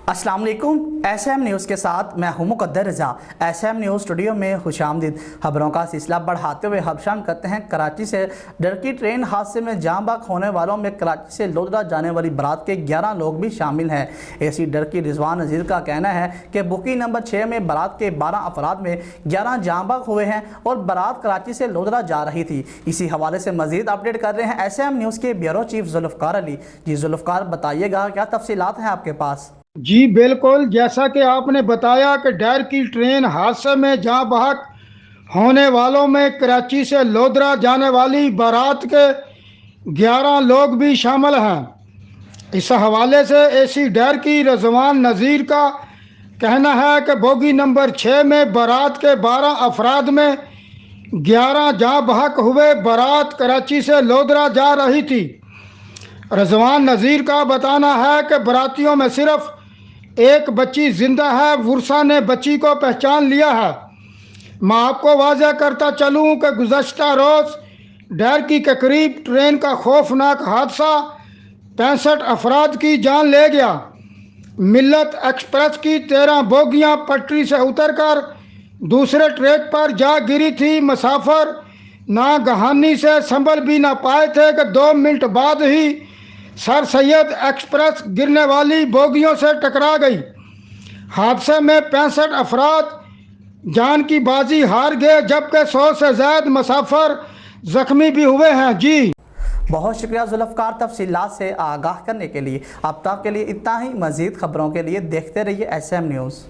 अस्सलाम वालेकुम। SM news के साथ मैं हूं मुक़द्दर रज़ा। SM न्यूज़ स्टूडियो में खुशामदीद। खबरों का सिलसिला बढ़ाते हुए अब शाम करते हैं कराची से डरकी ट्रेन हादसे में जान बाक होने वालों में कराची से लोधरा जाने वाली बारात के 11 लोग भी शामिल हैं। एसी डरकी रिजवान नज़ीर का कहना है कि बुकिंग नंबर 6 में बारात के 12 अफराद में 11 जान बाक हुए हैं और बारात कराची से लोधरा जा रही थी। इसी हवाले से मज़ीद अपडेट कर रहे हैं SM न्यूज़ के ब्यूरो चीफ जुल्फ़कार अली। जी जुल्फ़कार, बताइएगा क्या तफसीलात हैं आपके पास? जी बिल्कुल, जैसा कि आपने बताया कि डर की ट्रेन हादसे में जहां बहक होने वालों में कराची से लोधरा जाने वाली बारात के 11 लोग भी शामिल हैं। इस हवाले से एसी डर की रिजवान नज़ीर का कहना है कि बोगी नंबर 6 में बारात के 12 अफराद में 11 जहां बहक हुए। बारात कराची से लोधरा जा रही थी। रिजवान नज़ीर का बताना है कि बारातियों में सिर्फ एक बच्ची जिंदा है। वर्षा ने बच्ची को पहचान लिया है। मैं आपको वाज़ह करता चलूँ कि गुज़श्ता रोज़ डरकी के करीब ट्रेन का खौफनाक हादसा 65 अफराद की जान ले गया। मिल्लत एक्सप्रेस की 13 बोगियां पटरी से उतरकर दूसरे ट्रैक पर जा गिरी थी। मुसाफिर नागहानी से संभल भी ना पाए थे कि 2 मिनट बाद ही सर सैयद एक्सप्रेस गिरने वाली बोगियों से टकरा गई। हादसे में 65 अफराद जान की बाजी हार गए, जबकि 100 से ज़्यादा मुसाफिर जख्मी भी हुए हैं। जी बहुत शुक्रिया जुल्फ़कार, तफसीलात से आगाह करने के लिए। अब तक के लिए इतना ही। मज़ीद खबरों के लिए देखते रहिए SM न्यूज़।